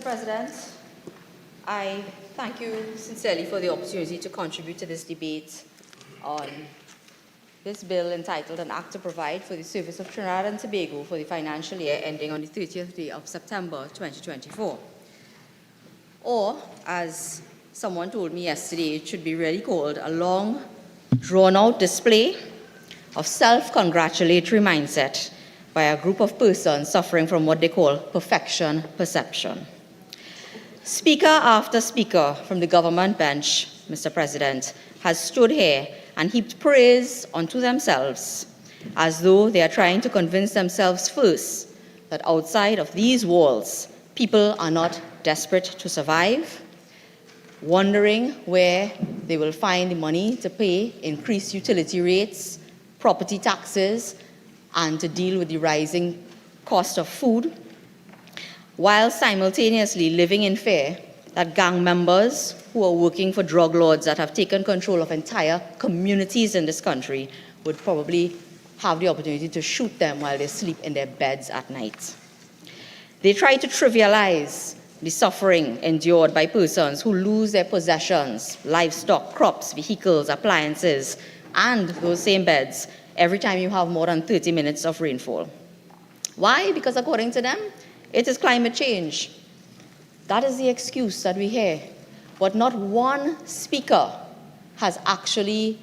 President, I thank you sincerely for the opportunity to contribute to this debate on this bill entitled An Act to Provide for the Service of Trinidad and Tobago for the financial year ending on the 30th day of September 2024. Or, as someone told me yesterday, it should be really called a long, drawn-out display of self-congratulatory mindset by a group of persons suffering from what they call perfection perception. Speaker after speaker from the government bench, Mr. President, has stood here and heaped praise onto themselves as though they are trying to convince themselves first that outside of these walls, people are not desperate to survive, wondering where they will find the money to pay increased utility rates, property taxes, and to deal with the rising cost of food, while simultaneously living in fear that gang members who are working for drug lords that have taken control of entire communities in this country would probably have the opportunity to shoot them while they sleep in their beds at night. They try to trivialize the suffering endured by persons who lose their possessions, livestock, crops, vehicles, appliances, and those same beds every time you have more than 30 minutes of rainfall. Why? Because according to them, it is climate change. That is the excuse that we hear. But not one speaker has actually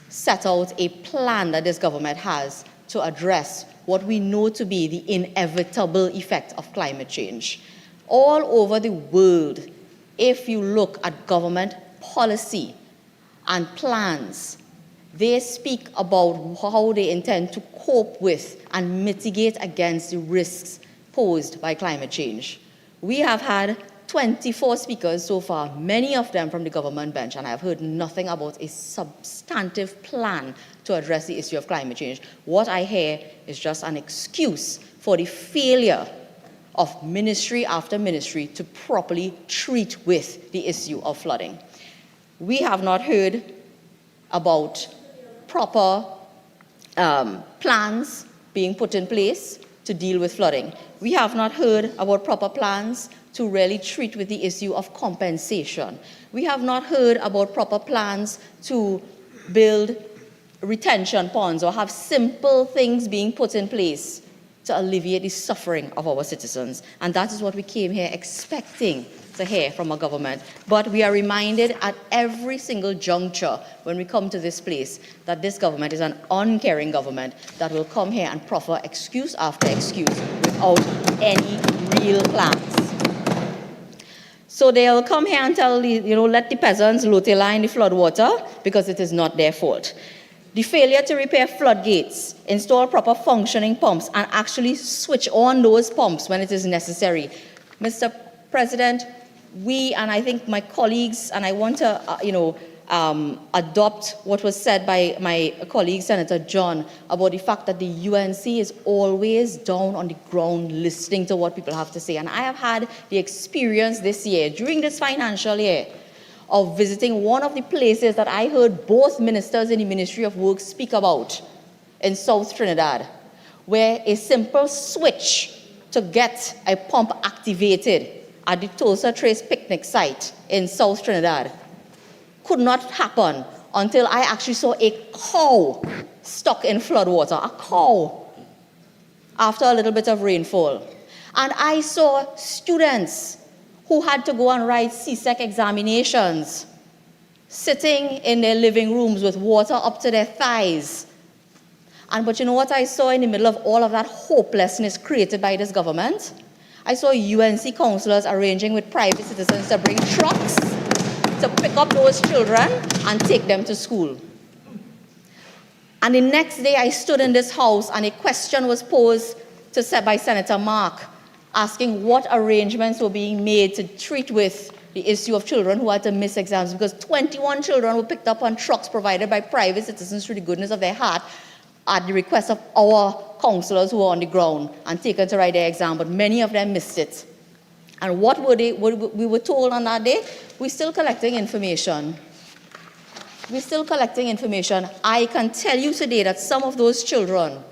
set out a plan that this government has to address what we know to be the inevitable effect of climate change. All over the world, if you look at government policy and plans, they speak about how they intend to cope with and mitigate against the risks posed by climate change. We have had 24 speakers so far, many of them from the government bench, and I've heard nothing about a substantive plan to address the issue of climate change. What I hear is just an excuse for the failure of ministry after ministry to properly treat with the issue of flooding. We have not heard about proper plans being put in place to deal with flooding. We have not heard about proper plans to really treat with the issue of compensation. We have not heard about proper plans to build retention ponds or have simple things being put in place to alleviate the suffering of our citizens. And that is what we came here expecting to hear from our government. But we are reminded at every single juncture when we come to this place that this government is an uncaring government that will come here and proffer excuse after excuse without any real plans. So they'll come here and tell, let the peasants lote line the flood water because it is not their fault. The failure to repair floodgates, install proper functioning pumps, and actually switch on those pumps when it is necessary. Mr. President, we, and I think my colleagues, and I want to, adopt what was said by my colleague, Senator John, about the fact that the UNC is always down on the ground listening to what people have to say. And I have had the experience this year, during this financial year, of visiting one of the places that I heard both ministers in the Ministry of Works speak about in South Trinidad, where a simple switch to get a pump activated at the Tulsa Trace picnic site in South Trinidad could not happen until I actually saw a cow stuck in floodwater, a cow, after a little bit of rainfall. And I saw students who had to go and write CSEC examinations, sitting in their living rooms with water up to their thighs. But you know what I saw in the middle of all of that hopelessness created by this government? I saw UNC councillors arranging with private citizens to bring trucks to pick up those children and take them to school. And the next day I stood in this house and a question was posed by Senator Mark, asking what arrangements were being made to treat with the issue of children who had to miss exams, because 21 children were picked up on trucks provided by private citizens through the goodness of their heart at the request of our councillors who were on the ground and taken to write their exam, but many of them missed it. And what we were told on that day? We're still collecting information. We're still collecting information. I can tell you today that some of those children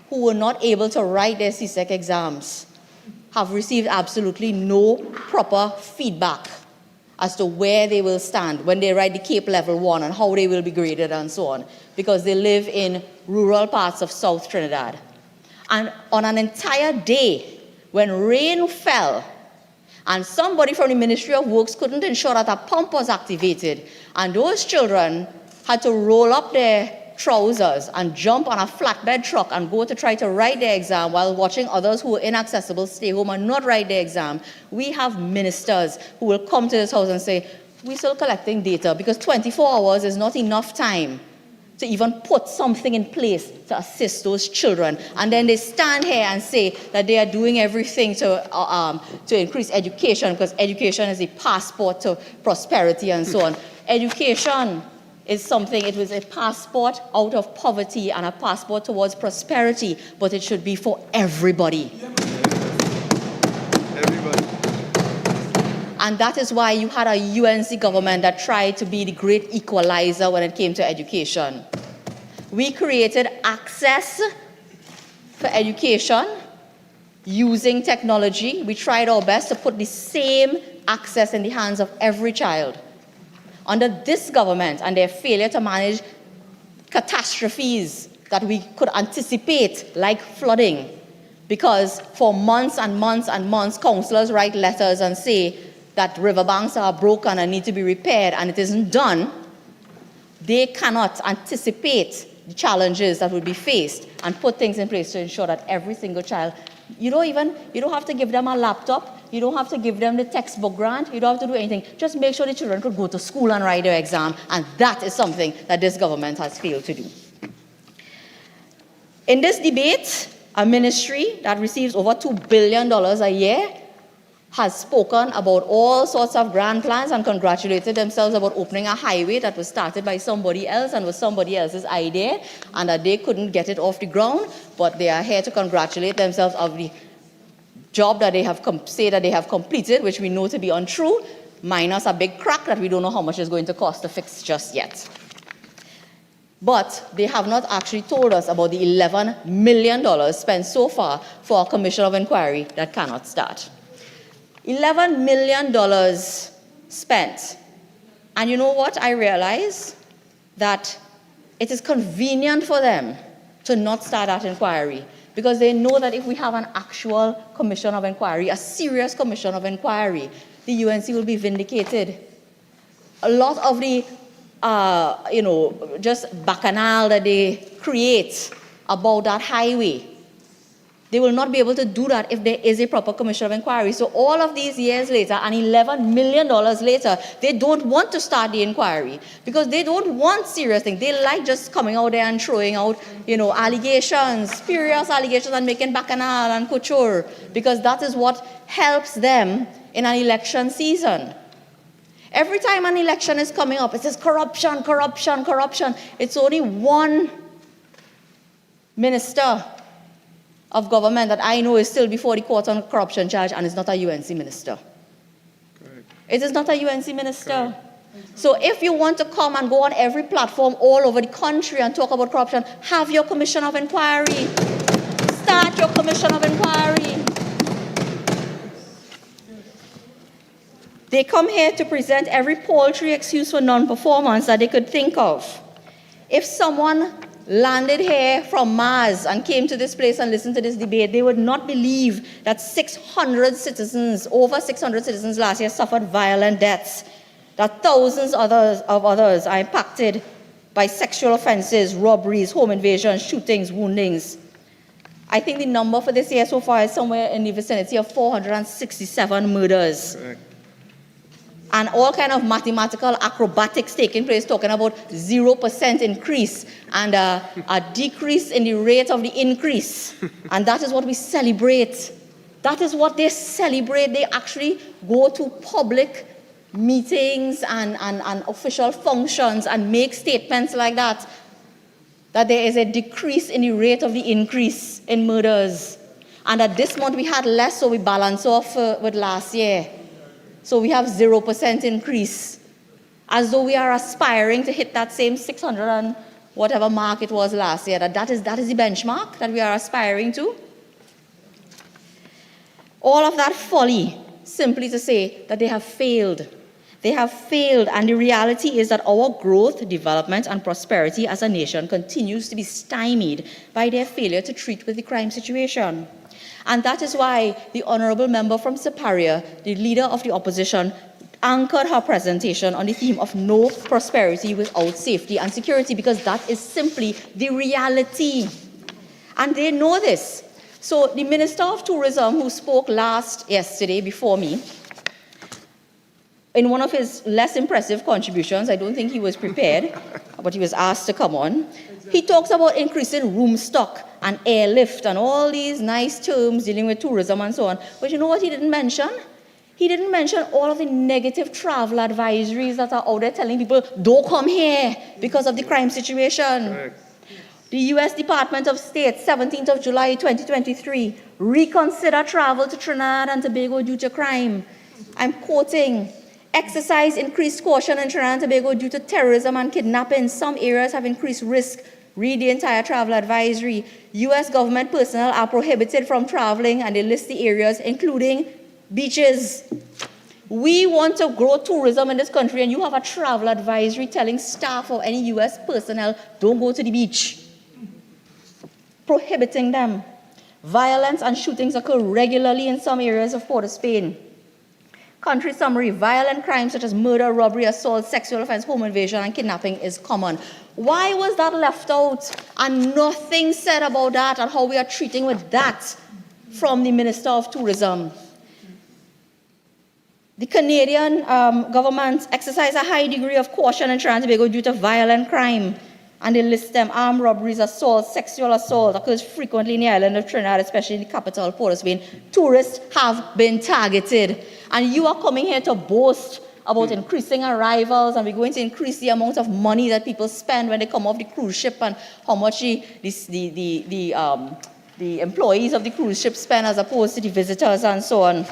who were not able to write their CSEC exams have received absolutely no proper feedback as to where they will stand when they write the CAPE Level 1 and how they will be graded and so on, because they live in rural parts of South Trinidad. And on an entire day, when rain fell, and somebody from the Ministry of Works couldn't ensure that a pump was activated, and those children had to roll up their trousers and jump on a flatbed truck and go to try to write their exam while watching others who were inaccessible stay home and not write their exam. We have ministers who will come to this house and say, we're still collecting data because 24 hours is not enough time to even put something in place to assist those children. And then they stand here and say that they are doing everything to increase education because education is a passport to prosperity and so on. Education is something, it was a passport out of poverty and a passport towards prosperity, but it should be for everybody. Everybody. And that is why you had a UNC government that tried to be the great equalizer when it came to education. We created access for education using technology. We tried our best to put the same access in the hands of every child. Under this government and their failure to manage catastrophes that we could anticipate, like flooding, because for months and months and months, councillors write letters and say that riverbanks are broken and need to be repaired, and it isn't done, they cannot anticipate the challenges that would be faced and put things in place to ensure that every single child, you don't have to give them a laptop, you don't have to give them the textbook grant, you don't have to do anything. Just make sure the children could go to school and write their exam, and that is something that this government has failed to do. In this debate, a ministry that receives over $2 billion a year has spoken about all sorts of grand plans and congratulated themselves about opening a highway that was started by somebody else and was somebody else's idea, and that they couldn't get it off the ground, but they are here to congratulate themselves of the job that they have say that they have completed, which we know to be untrue, minus a big crack that we don't know how much it's going to cost to fix just yet. But they have not actually told us about the $11 million spent so far for a commission of inquiry that cannot start. $11 million spent. And you know what? I realize that it is convenient for them to not start that inquiry, because they know that if we have an actual commission of inquiry, a serious commission of inquiry, the UNC will be vindicated. A lot of the, just bacchanal that they create about that highway, they will not be able to do that if there is a proper commission of inquiry. So all of these years later, and $11 million later, they don't want to start the inquiry because they don't want serious things. They like just coming out there and throwing out, allegations, spurious allegations, and making bacchanal and couture, because that is what helps them in an election season. Every time an election is coming up, it says corruption, corruption, corruption. It's only one minister of government that I know is still before the court on a corruption charge, and is not a UNC minister. Correct. It is not a UNC minister. Correct. So if you want to come and go on every platform all over the country and talk about corruption, have your commission of inquiry. Start your commission of inquiry. They come here to present every paltry excuse for non-performance that they could think of. If someone landed here from Mars and came to this place and listened to this debate, they would not believe that 600 citizens, over 600 citizens last year suffered violent deaths, that thousands of others are impacted by sexual offenses, robberies, home invasions, shootings, woundings. I think the number for this year so far is somewhere in the vicinity of 467 murders. Correct. And all kind of mathematical acrobatics taking place, talking about 0% increase and a decrease in the rate of the increase. And that is what we celebrate. That is what they celebrate. They actually go to public meetings and official functions and make statements like that, that there is a decrease in the rate of the increase in murders. And that this month we had less, so we balance off with last year. So we have 0% increase, as though we are aspiring to hit that same 600 and whatever mark it was last year. That is the benchmark that we are aspiring to. All of that folly simply to say that they have failed. They have failed, and the reality is that our growth, development, and prosperity as a nation continues to be stymied by their failure to treat with the crime situation. And that is why the honorable member from Superior, the leader of the opposition, anchored her presentation on the theme of no prosperity without safety and security, because that is simply the reality. And they know this. So the Minister of Tourism, who spoke yesterday before me, in one of his less impressive contributions, I don't think he was prepared, but he was asked to come on, he talks about increasing room stock and airlift and all these nice terms dealing with tourism and so on. But you know what he didn't mention? He didn't mention all of the negative travel advisories that are out there telling people, don't come here because of the crime situation. Correct. The U.S. Department of State, 17th of July, 2023, reconsider travel to Trinidad and Tobago due to crime. I'm quoting, exercise increased caution in Trinidad and Tobago due to terrorism and kidnapping. Some areas have increased risk. Read the entire travel advisory. U.S. government personnel are prohibited from traveling, and they list the areas, including beaches. We want to grow tourism in this country, and you have a travel advisory telling staff or any U.S. personnel, don't go to the beach. Prohibiting them. Violence and shootings occur regularly in some areas of Port of Spain. Country summary, violent crimes such as murder, robbery, assault, sexual offense, home invasion, and kidnapping is common. Why was that left out? And nothing said about that and how we are treating with that from the Minister of Tourism. The Canadian government exercised a high degree of caution in Trinidad and Tobago due to violent crime. And they list them: armed robberies, assault, sexual assault occurs frequently in the island of Trinidad, especially in the capital, Port of Spain. Tourists have been targeted. And you are coming here to boast about increasing arrivals, and we're going to increase the amount of money that people spend when they come off the cruise ship, and how much the employees of the cruise ship spend as opposed to the visitors and so on.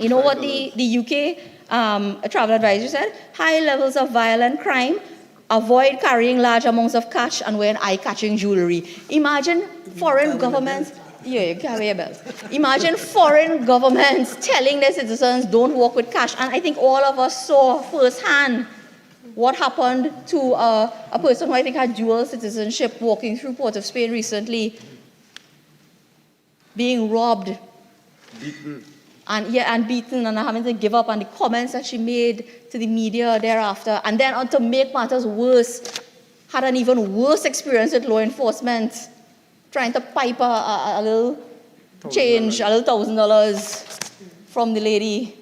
You know what the UK travel advisory said? High levels of violent crime. Avoid carrying large amounts of cash and wearing eye-catching jewelry. Imagine foreign governments. Yeah, you carry a belt. Imagine foreign governments telling their citizens don't walk with cash. And I think all of us saw firsthand what happened to a person who I think had dual citizenship walking through Port of Spain recently, being robbed. Beaten. And beaten and having to give up, and the comments that she made to the media thereafter. And then to make matters worse, had an even worse experience with law enforcement, trying to pipe a little change, a little $1,000 from the lady.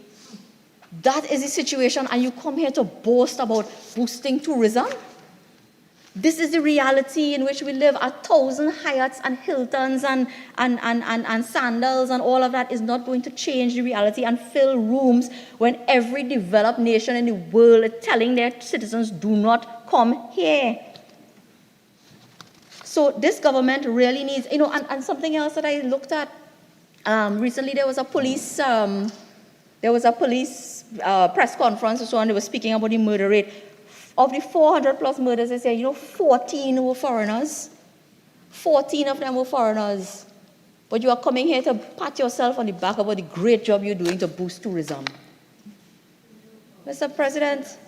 That is the situation, and you come here to boast about boosting tourism? This is the reality in which we live. 1,000 Hyatts and Hiltons and Sandals and all of that is not going to change the reality and fill rooms when every developed nation in the world is telling their citizens, do not come here. So this government really needs, and something else that I looked at, recently there was a police press conference and so on. They were speaking about the murder rate. Of the 400 plus murders, they say, 14 were foreigners. 14 of them were foreigners. But you are coming here to pat yourself on the back about the great job you're doing to boost tourism. Mr. President,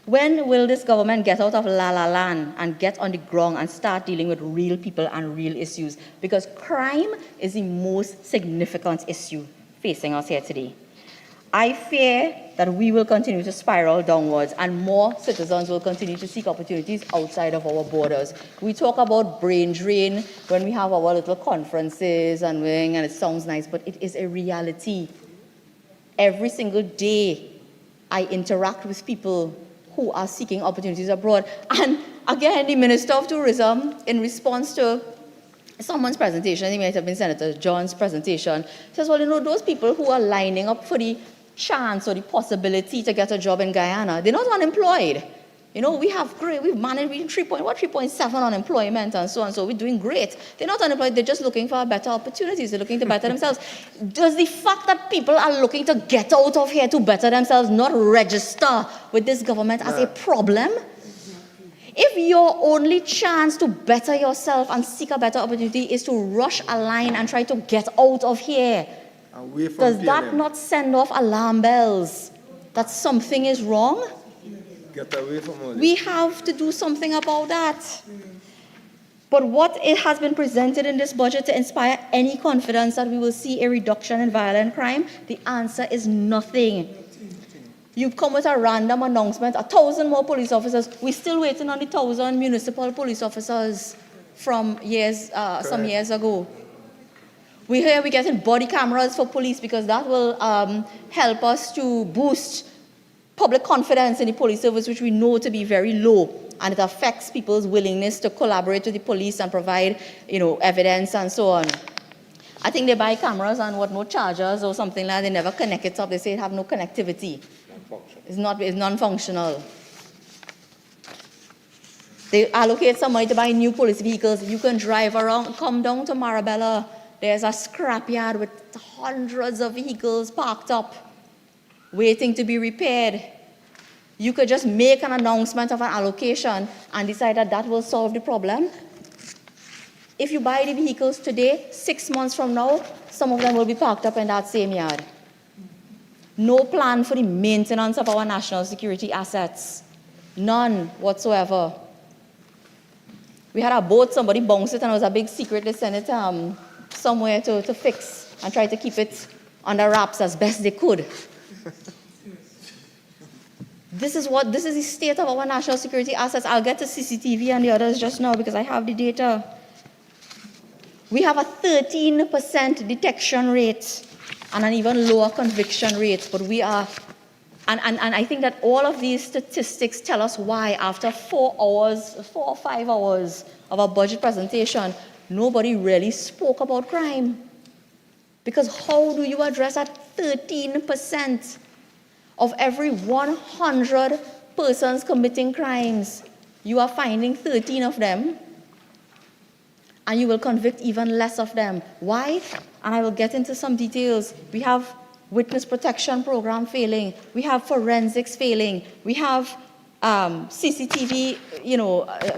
when will this government get out of la-la land and get on the ground and start dealing with real people and real issues? Because crime is the most significant issue facing us here today. I fear that we will continue to spiral downwards, and more citizens will continue to seek opportunities outside of our borders. We talk about brain drain when we have our little conferences and it sounds nice, but it is a reality. Every single day, I interact with people who are seeking opportunities abroad. And again, the Minister of Tourism, in response to someone's presentation, it might have been Senator John's presentation, says, well, those people who are lining up for the chance or the possibility to get a job in Guyana, they're not unemployed. We've managed 3.7 unemployment and so on, so we're doing great. They're not unemployed, they're just looking for better opportunities, they're looking to better themselves. Does the fact that people are looking to get out of here to better themselves not register with this government as a problem? If your only chance to better yourself and seek a better opportunity is to rush a line and try to get out of here, Away from Does that PLM. not send off alarm bells that something is wrong? Get away from all We this. have to do something about that. But what it has been presented in this budget to inspire any confidence that we will see a reduction in violent crime, the answer is nothing. You come with a random announcement, 1,000 more police officers. We're still waiting on the 1,000 municipal police officers from some years ago. We hear we're getting body cameras for police because that will help us to boost public confidence in the police service, which we know to be very low, and it affects people's willingness to collaborate with the police and provide, evidence and so on. I think they buy cameras and no chargers or something like that. They never connect it up. They say it have no connectivity. It's non-functional. They allocate some money to buy new police vehicles. You can drive around, come down to Marabella. There's a scrapyard with hundreds of vehicles parked up, waiting to be repaired. You could just make an announcement of an allocation and decide that will solve the problem. If you buy the vehicles today, 6 months from now, some of them will be parked up in that same yard. No plan for the maintenance of our national security assets. None whatsoever. We had a boat, somebody bounced it, and it was a big secret. They sent it somewhere to fix and try to keep it under wraps as best they could. This is the state of our national security assets. I'll get to CCTV and the others just now because I have the data. We have a 13% detection rate and an even lower conviction rate, but we are, and I think that all of these statistics tell us why after 4 or 5 hours of a budget presentation, nobody really spoke about crime. Because how do you address that 13%? Of every 100 persons committing crimes, you are finding 13 of them, and you will convict even less of them. Why? And I will get into some details. We have witness protection program failing. We have forensics failing. We have CCTV,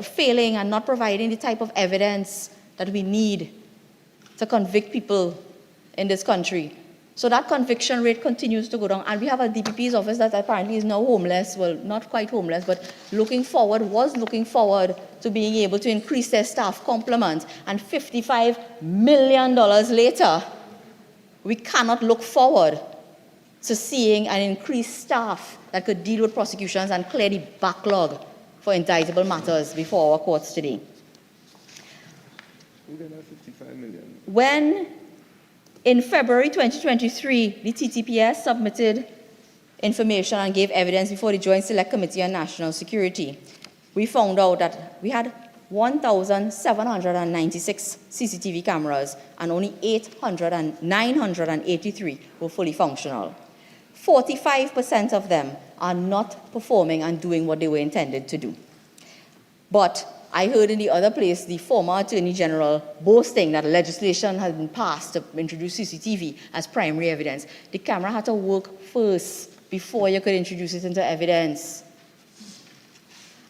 failing and not providing the type of evidence that we need to convict people in this country. So that conviction rate continues to go down. And we have a DPP's office that apparently is now homeless. Well, not quite homeless, but was looking forward to being able to increase their staff complement. And $55 million later, we cannot look forward to seeing an increased staff that could deal with prosecutions and clear the backlog for indictable matters before our courts today. Who did that 55 million? When in February 2023, the TTPS submitted information and gave evidence before the Joint Select Committee on National Security, we found out that we had 1,796 CCTV cameras and only 983 were fully functional. 45% of them are not performing and doing what they were intended to do. But I heard in the other place the former Attorney General boasting that legislation had been passed to introduce CCTV as primary evidence. The camera had to work first before you could introduce it into evidence.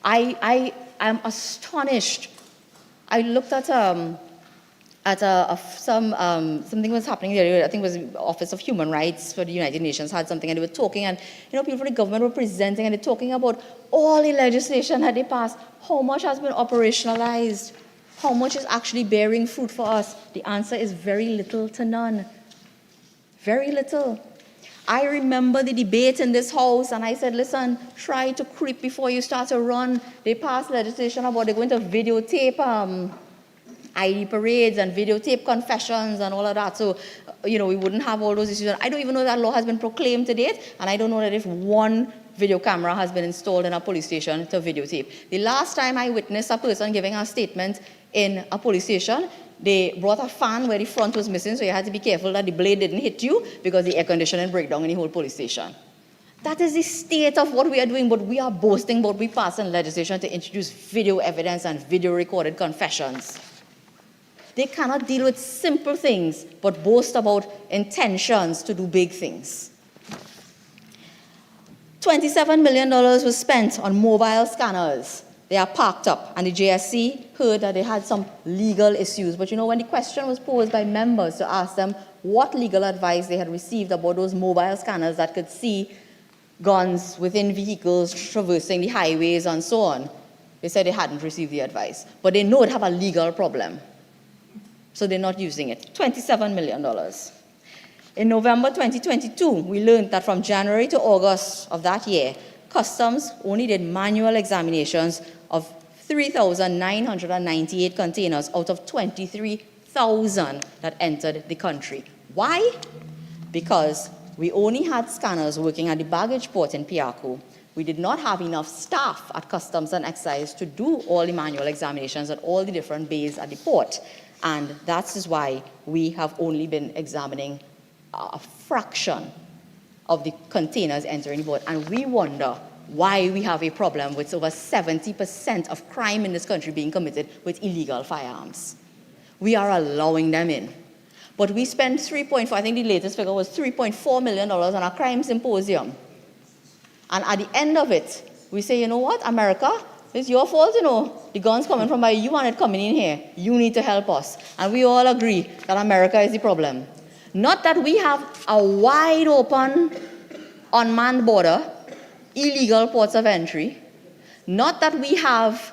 I am astonished. I looked at something was happening there. I think it was the Office of Human Rights for the United Nations had something, and they were talking, and people from the government were presenting, and they're talking about all the legislation that they passed, how much has been operationalized, how much is actually bearing fruit for us. The answer is very little to none. Very little. I remember the debate in this house, and I said, listen, try to creep before you start to run. They passed legislation about they're going to videotape ID parades and videotape confessions and all of that. So, we wouldn't have all those issues. I don't even know that law has been proclaimed to date, and I don't know that if one video camera has been installed in a police station to videotape. The last time I witnessed a person giving a statement in a police station, they brought a fan where the front was missing, so you had to be careful that the blade didn't hit you because the air conditioning break down in the whole police station. That is the state of what we are doing, but we are boasting about we passing legislation to introduce video evidence and video recorded confessions. They cannot deal with simple things, but boast about intentions to do big things. $27 million was spent on mobile scanners. They are parked up, and the JSC heard that they had some legal issues. But when the question was posed by members to ask them what legal advice they had received about those mobile scanners that could see guns within vehicles traversing the highways and so on, they said they hadn't received the advice. But they know it have a legal problem, so they're not using it. $27 million. In November 2022, we learned that from January to August of that year, Customs only did manual examinations of 3,998 containers out of 23,000 that entered the country. Why? Because we only had scanners working at the baggage port in Piaco. We did not have enough staff at Customs and Excise to do all the manual examinations at all the different bays at the port. And that is why we have only been examining a fraction of the containers entering the port. And we wonder why we have a problem with over 70% of crime in this country being committed with illegal firearms. We are allowing them in. But we spent I think the latest figure was $3.4 million on our crime symposium. And at the end of it, we say, you know what, America, it's your fault, The guns coming from where you want it coming in here. You need to help us. And we all agree that America is the problem. Not that we have a wide open, unmanned border, illegal ports of entry. Not that we have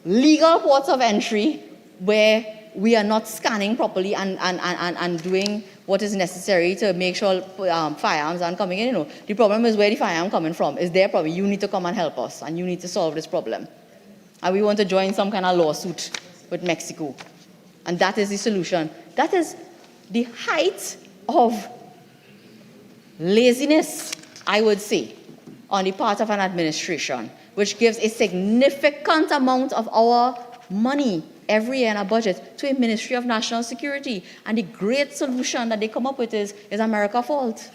legal ports of entry where we are not scanning properly and doing what is necessary to make sure firearms aren't coming in. The problem is where the firearm coming from. Is their problem. You need to come and help us, and you need to solve this problem. And we want to join some kind of lawsuit with Mexico. And that is the solution. That is the height of laziness, I would say, on the part of an administration, which gives a significant amount of our money every year in our budget to a Ministry of National Security. And the great solution that they come up with is America's fault.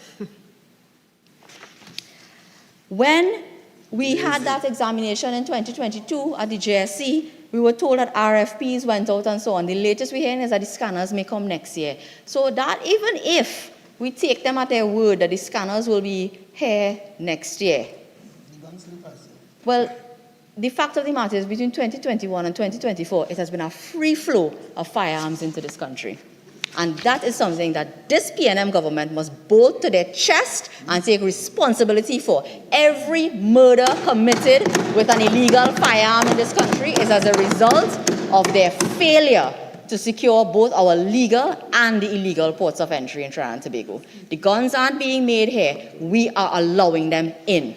When we had that examination in 2022 at the JSC, we were told that RFPs went out and so on. The latest we're hearing is that the scanners may come next year. So that even if we take them at their word that the scanners will be here next year, well, the fact of the matter is between 2021 and 2024, it has been a free flow of firearms into this country. And that is something that this PNM government must bolt to their chest and take responsibility for. Every murder committed with an illegal firearm in this country is as a result of their failure to secure both our legal and the illegal ports of entry in Trinidad and Tobago. The guns aren't being made here. We are allowing them in.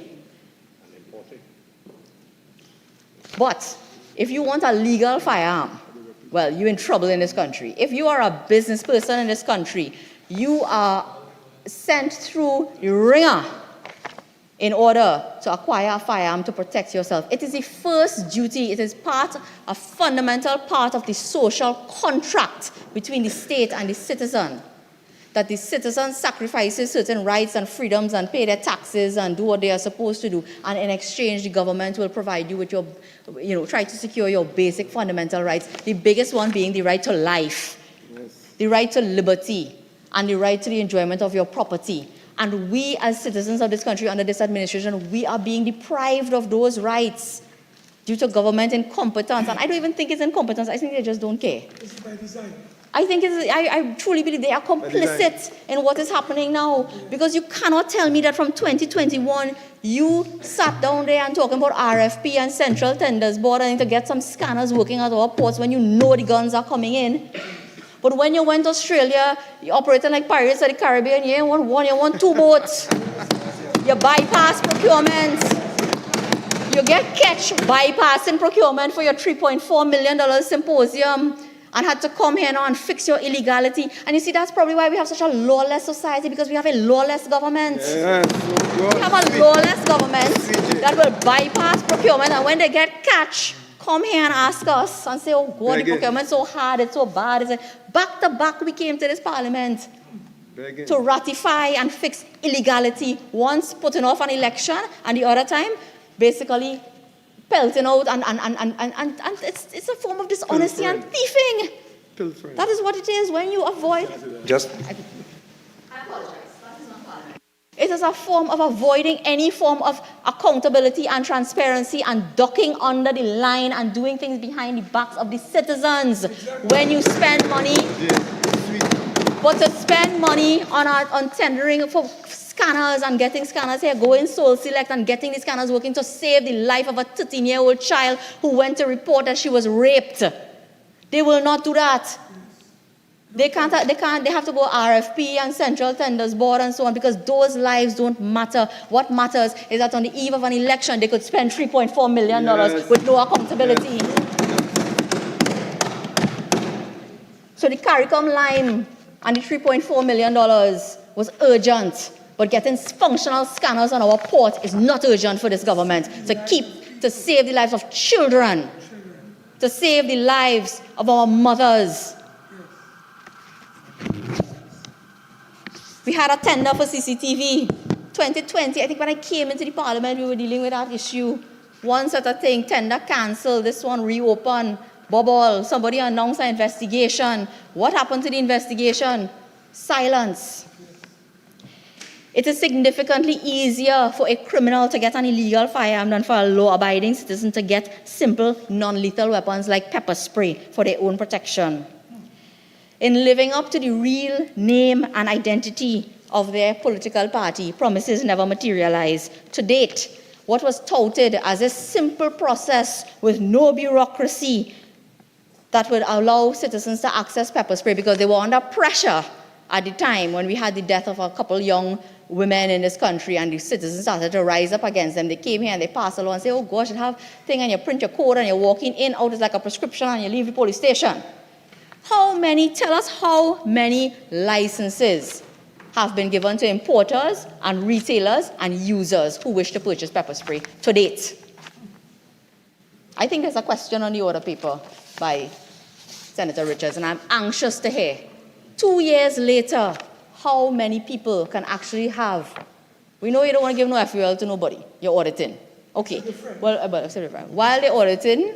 But if you want a legal firearm, well, you're in trouble in this country. If you are a business person in this country, you are sent through the ringer in order to acquire a firearm to protect yourself. It is the first duty. It is a fundamental part of the social contract between the state and the citizen, that the citizen sacrifices certain rights and freedoms and pay their taxes and do what they are supposed to do. And in exchange, the government will provide you with your, try to secure your basic fundamental rights. The biggest one being the right to life, the right to liberty, and the right to the enjoyment of your property. And we as citizens of this country under this administration, we are being deprived of those rights due to government incompetence. And I don't even think it's incompetence. I think they just don't care. It's by design. I truly believe they are complicit in what is happening now. Because you cannot tell me that from 2021, you sat down there and talking about RFP and Central Tenders Board and to get some scanners working at our ports when you know the guns are coming in. But when you went to Australia, you're operating like Pirates of the Caribbean, you ain't want one, you want two boats. You bypass procurement. You get catch bypassing procurement for your $3.4 million symposium and had to come here now and fix your illegality. And you see, that's probably why we have such a lawless society, because we have a lawless government. We have a lawless government that will bypass procurement, and when they get catch, come here and ask us and say, oh God, the procurement's so hard, it's so bad. Back to back, we came to this parliament to ratify and fix illegality, once putting off an election, and the other time, basically pelting out, and it's a form of dishonesty and thieving. Pilfering. That is what it is when you avoid. Just. I apologize. That is not parliament. It is a form of avoiding any form of accountability and transparency and ducking under the line and doing things behind the backs of the citizens. When you spend money, but to spend money on tendering for scanners and getting scanners here, going Soul Select and getting the scanners working to save the life of a 13-year-old child who went to report that she was raped. They will not do that. They have to go RFP and Central Tenders Board and so on, because those lives don't matter. What matters is that on the eve of an election, they could spend $3.4 million with no accountability. So the CARICOM Lime and the $3.4 million was urgent, but getting functional scanners on our port is not urgent for this government to save the lives of children, to save the lives of our mothers. We had a tender for CCTV. 2020, I think when I came into the parliament, we were dealing with that issue. One sort of thing, tender cancelled, this one reopened, bubble, somebody announced an investigation. What happened to the investigation? Silence. It is significantly easier for a criminal to get an illegal firearm than for a law-abiding citizen to get simple, non-lethal weapons like pepper spray for their own protection. In living up to the real name and identity of their political party, promises never materialize. To date, what was touted as a simple process with no bureaucracy that would allow citizens to access pepper spray because they were under pressure at the time when we had the death of a couple young women in this country and the citizens started to rise up against them. They came here and they passed a law and say, oh gosh, you have thing and you print your code and you're walking in, out, it's like a prescription and you leave the police station. Tell us how many licenses have been given to importers and retailers and users who wish to purchase pepper spray to date? I think there's a question on the order paper by Senator Richards, and I'm anxious to hear, 2 years later, how many people can actually have. We know you don't want to give no FUL to nobody. You're auditing. Okay. Well, while they're auditing,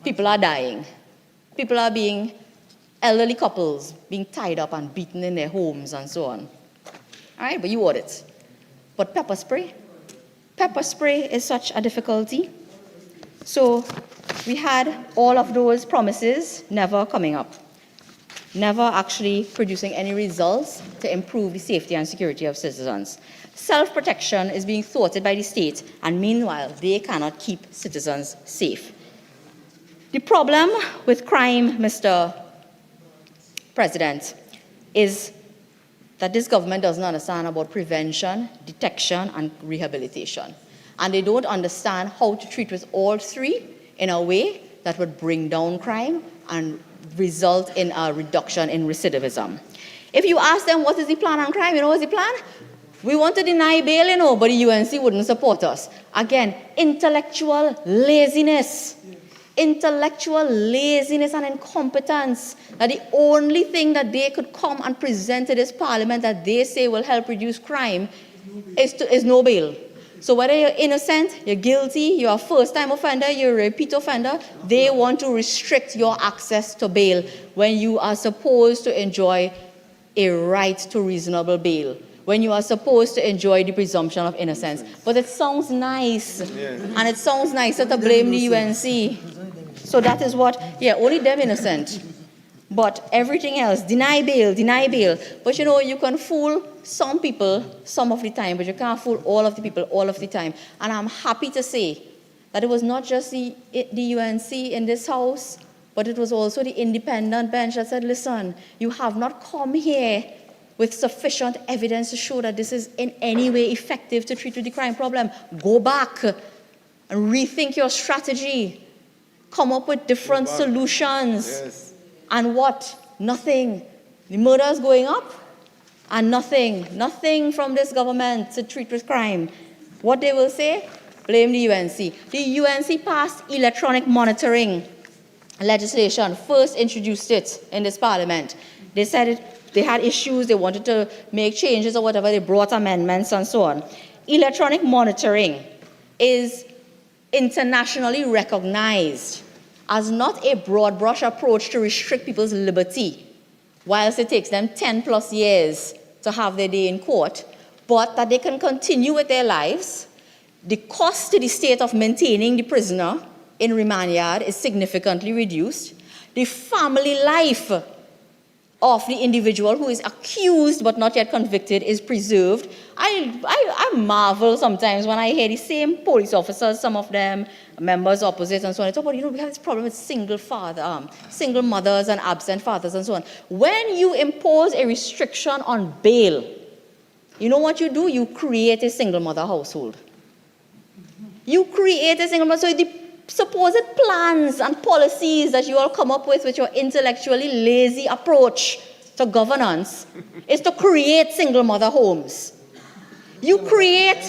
people are dying. People are being elderly couples being tied up and beaten in their homes and so on. All right, but you audit. But pepper spray? Pepper spray is such a difficulty. So we had all of those promises never coming up, never actually producing any results to improve the safety and security of citizens. Self-protection is being thwarted by the state, and meanwhile, they cannot keep citizens safe. The problem with crime, Mr. President, is that this government doesn't understand about prevention, detection, and rehabilitation. And they don't understand how to treat with all three in a way that would bring down crime and result in a reduction in recidivism. If you ask them what is the plan on crime, what's the plan? We want to deny bail, but the UNC wouldn't support us. Again, intellectual laziness. Intellectual laziness and incompetence. That the only thing that they could come and present to this parliament that they say will help reduce crime is no bail. So whether you're innocent, you're guilty, you're a first-time offender, you're a repeat offender, they want to restrict your access to bail when you are supposed to enjoy a right to reasonable bail, when you are supposed to enjoy the presumption of innocence. But it sounds nice, and it sounds nicer to blame the UNC. So that is what, only them innocent. But everything else, deny bail, deny bail. But you can fool some people some of the time, but you can't fool all of the people all of the time. And I'm happy to say that it was not just the UNC in this house, but it was also the independent bench that said, listen, you have not come here with sufficient evidence to show that this is in any way effective to treat with the crime problem. Go back and rethink your strategy. Come up with different solutions. Yes. And what? Nothing. The murders going up and nothing from this government to treat with crime. What they will say? Blame the UNC. The UNC passed electronic monitoring legislation, first introduced it in this parliament. They said they had issues, they wanted to make changes or whatever, they brought amendments and so on. Electronic monitoring is internationally recognized as not a broad brush approach to restrict people's liberty, whilst it takes them 10 plus years to have their day in court, but that they can continue with their lives. The cost to the state of maintaining the prisoner in remand yard is significantly reduced. The family life of the individual who is accused but not yet convicted is preserved. I marvel sometimes when I hear the same police officers, some of them members opposite and so on, they talk about, we have this problem with single mothers and absent fathers and so on. When you impose a restriction on bail, you know what you do? You create a single mother household. You create a single mother. So the supposed plans and policies that you all come up with your intellectually lazy approach to governance is to create single mother homes. You create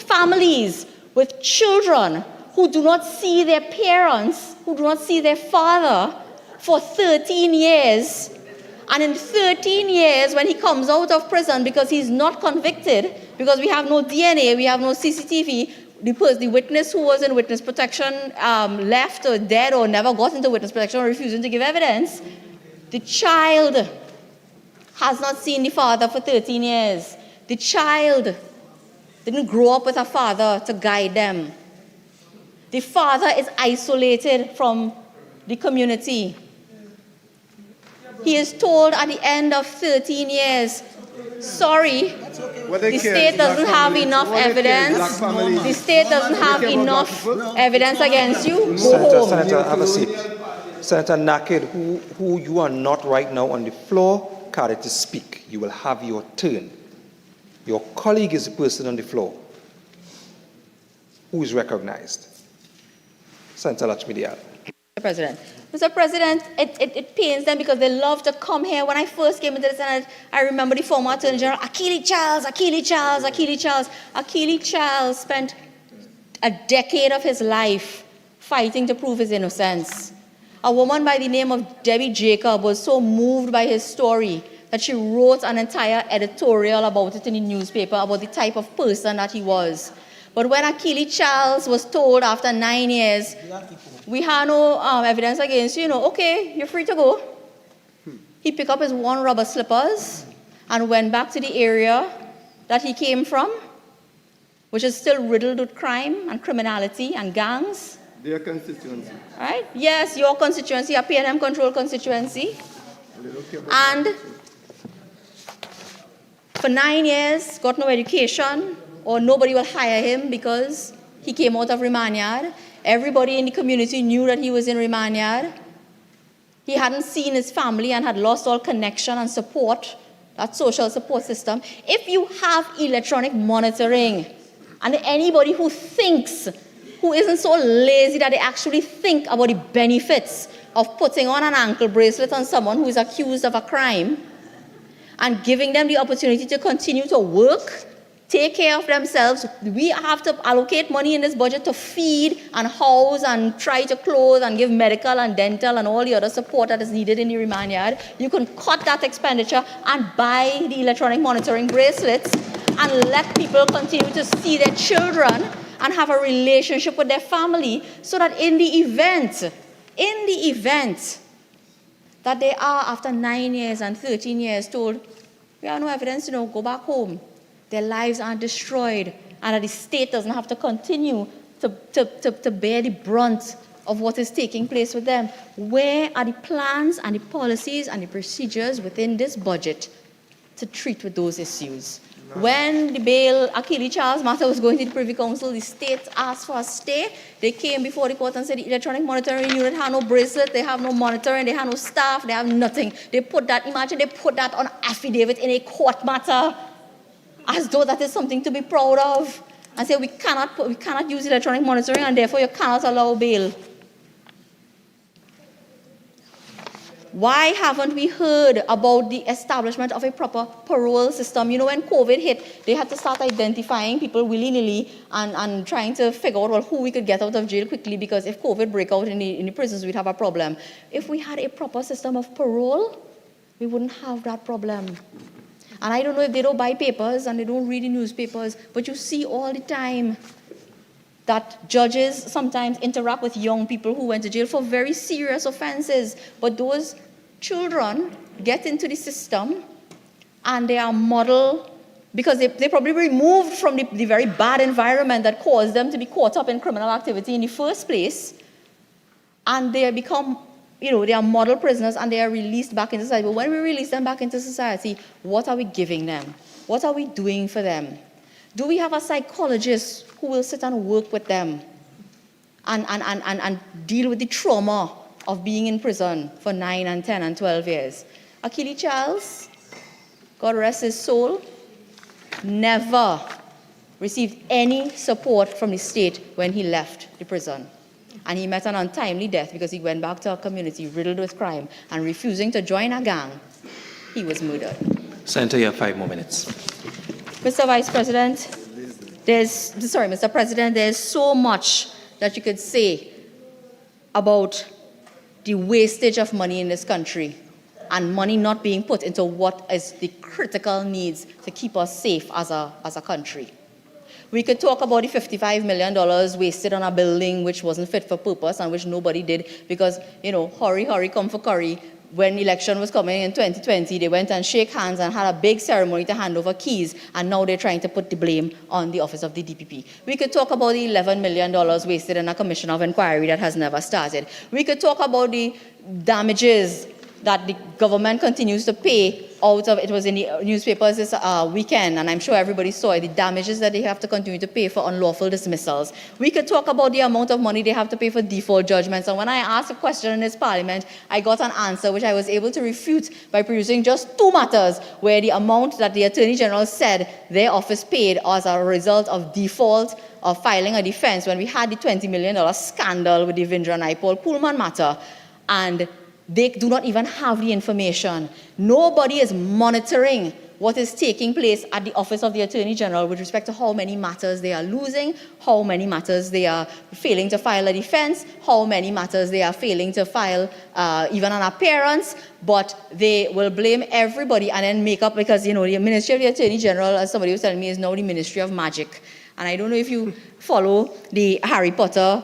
families with children who do not see their parents, who do not see their father for 13 years. And in 13 years, when he comes out of prison because he's not convicted, because we have no DNA, we have no CCTV, the witness who was in witness protection left or dead or never got into witness protection or refusing to give evidence, the child has not seen the father for 13 years. The child didn't grow up with a father to guide them. The father is isolated from the community. He is told at the end of 13 years, sorry, the state doesn't have enough evidence. The state doesn't have enough evidence against you. Go home. Senator, have a seat. Senator Naked, who you are not right now on the floor, carded to speak. You will have your turn. Your colleague is the person on the floor who is recognized. Senator Lutchmedial. Mr. President, it pains them because they love to come here. When I first came into the Senate, I remember the former Attorney General, Achille Charles. Achille Charles spent a decade of his life fighting to prove his innocence. A woman by the name of Debbie Jacob was so moved by his story that she wrote an entire editorial about it in the newspaper, about the type of person that he was. But when Achille Charles was told after 9 years, we have no evidence against you, okay, you're free to go. He picked up his one rubber slippers and went back to the area that he came from, which is still riddled with crime and criminality and gangs. Their constituency. Right? Yes, your constituency, a PNM controlled constituency. And for 9 years, got no education, or nobody will hire him because he came out of remand yard. Everybody in the community knew that he was in remand yard. He hadn't seen his family and had lost all connection and support, that social support system. If you have electronic monitoring, and anybody who isn't so lazy that they actually think about the benefits of putting on an ankle bracelet on someone who is accused of a crime and giving them the opportunity to continue to work, take care of themselves. We have to allocate money in this budget to feed and house and try to clothe and give medical and dental and all the other support that is needed in the remand yard. You can cut that expenditure and buy the electronic monitoring bracelets and let people continue to see their children and have a relationship with their family, so that in the event that they are, after 9 years and 13 years, told, we have no evidence, go back home, their lives aren't destroyed, and that the state doesn't have to continue to bear the brunt of what is taking place with them. Where are the plans and the policies and the procedures within this budget to treat with those issues? When the bail Achille Charles matter was going to the Privy Council, the state asked for a stay. They came before the court and said the electronic monitoring unit had no bracelet, they have no monitoring, they have no staff, they have nothing. They put that on affidavit in a court matter, as though that is something to be proud of, and say we cannot use electronic monitoring and therefore you cannot allow bail. Why haven't we heard about the establishment of a proper parole system? When COVID hit, they had to start identifying people willy-nilly and trying to figure out who we could get out of jail quickly, because if COVID break out in the prisons, we'd have a problem. If we had a proper system of parole, we wouldn't have that problem. And I don't know if they don't buy papers and they don't read the newspapers, but you see all the time that judges sometimes interact with young people who went to jail for very serious offenses. But those children get into the system and they are model because they probably removed from the very bad environment that caused them to be caught up in criminal activity in the first place, and they become, they are model prisoners and they are released back into society. But when we release them back into society, what are we giving them? What are we doing for them? Do we have a psychologist who will sit and work with them and deal with the trauma of being in prison for 9 and 10 and 12 years? Achille Charles, God rest his soul, never received any support from the state when he left the prison. And he met an untimely death because he went back to a community riddled with crime and refusing to join a gang. He was murdered. Senator, you have 5 more minutes. Mr. Vice President, Mr. President, there's so much that you could say about the wastage of money in this country and money not being put into what is the critical needs to keep us safe as a country. We could talk about the $55 million wasted on a building which wasn't fit for purpose and which nobody did because, hurry, come for curry. When election was coming in 2020, they went and shake hands and had a big ceremony to hand over keys, and now they're trying to put the blame on the office of the DPP. We could talk about the $11 million wasted in a commission of inquiry that has never started. We could talk about the damages that the government continues to pay out of, it was in the newspapers this weekend, and I'm sure everybody saw it, the damages that they have to continue to pay for unlawful dismissals. We could talk about the amount of money they have to pay for default judgments, and when I asked a question in this parliament, I got an answer which I was able to refute by producing just 2 matters where the amount that the Attorney General said their office paid as a result of default of filing a defense when we had the $20 million scandal with the Vindra Naipal Pullman matter, and they do not even have the information. Nobody is monitoring what is taking place at the Office of the Attorney General with respect to how many matters they are losing, how many matters they are failing to file a defense, how many matters they are failing to file even an appearance, but they will blame everybody and then make up because, the Ministry of the Attorney General, as somebody was telling me, is now the Ministry of Magic. And I don't know if you follow the Harry Potter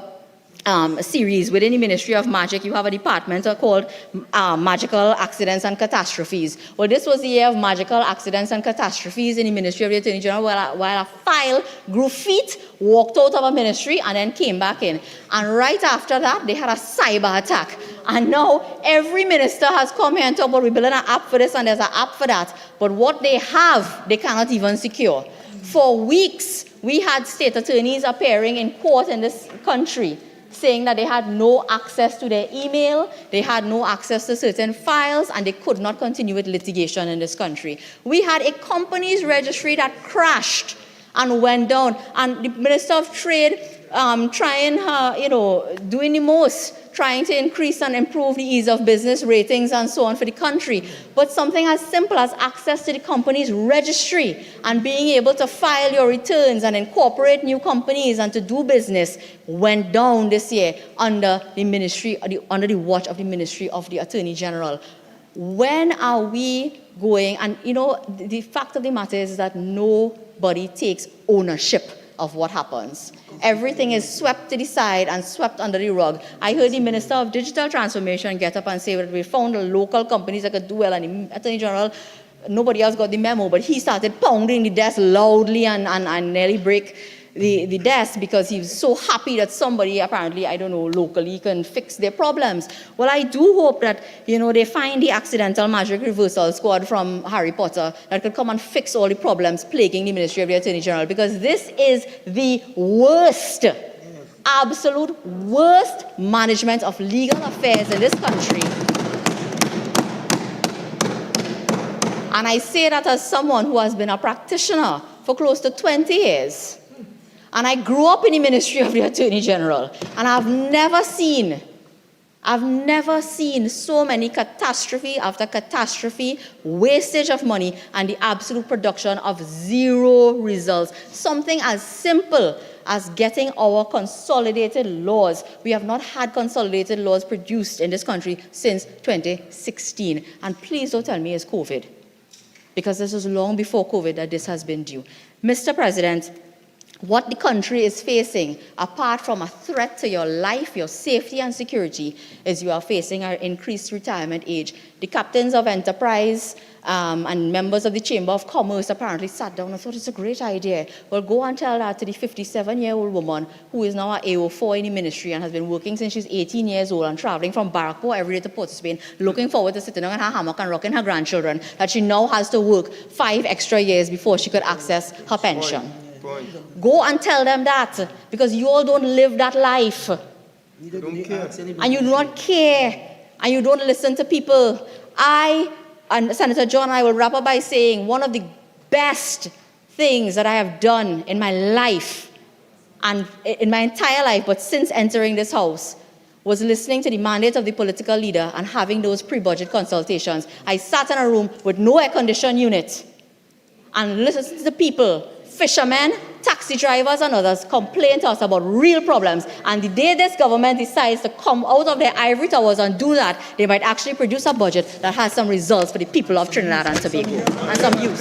series. Within the Ministry of Magic, you have a department called Magical Accidents and Catastrophes. Well, this was the year of magical accidents and catastrophes in the Ministry of the Attorney General, while a file grew feet, walked out of a ministry, and then came back in. And right after that, they had a cyber attack. And now every minister has come here and talked about we're building an app for this and there's an app for that. But what they have, they cannot even secure. For weeks, we had state attorneys appearing in court in this country saying that they had no access to their email, they had no access to certain files, and they could not continue with litigation in this country. We had a companies registry that crashed and went down, and the Minister of Trade doing the most, trying to increase and improve the ease of business ratings and so on for the country. But something as simple as access to the company's registry and being able to file your returns and incorporate new companies and to do business went down this year under the watch of the Ministry of the Attorney General. When are we going? And the fact of the matter is that nobody takes ownership of what happens. Everything is swept to the side and swept under the rug. I heard the Minister of Digital Transformation get up and say that we found local companies that could do well, and the Attorney General, nobody else got the memo, but he started pounding the desk loudly and nearly break the desk because he was so happy that somebody, apparently, locally can fix their problems. Well, I do hope that, they find the accidental magic reversal squad from Harry Potter that could come and fix all the problems plaguing the Ministry of the Attorney General, because this is the worst, absolute worst management of legal affairs in this country. And I say that as someone who has been a practitioner for close to 20 years. And I grew up in the Ministry of the Attorney General, and I've never seen so many catastrophe after catastrophe, wastage of money, and the absolute production of zero results. Something as simple as getting our consolidated laws. We have not had consolidated laws produced in this country since 2016. And please don't tell me it's COVID, because this was long before COVID that this has been due. Mr. President, what the country is facing, apart from a threat to your life, your safety and security, is you are facing an increased retirement age. The captains of enterprise and members of the Chamber of Commerce apparently sat down and thought it's a great idea. Well, go and tell that to the 57-year-old woman who is now an AO4 in the ministry and has been working since she's 18 years old and traveling from Barrackpore every day to Port of Spain, looking forward to sitting down in her hammock and rocking her grandchildren, that she now has to work 5 extra years before she could access her pension. Point. Go and tell them that, because you all don't live that life. Don't care. And you do not care, and you don't listen to people. And Senator John and I will wrap up by saying one of the best things that I have done in my life, and in my entire life, but since entering this house, was listening to the mandate of the political leader and having those pre-budget consultations. I sat in a room with no air-conditioned unit and listened to the people, fishermen, taxi drivers and others, complain to us about real problems. And the day this government decides to come out of their ivory towers and do that, they might actually produce a budget that has some results for the people of Trinidad and Tobago and some use.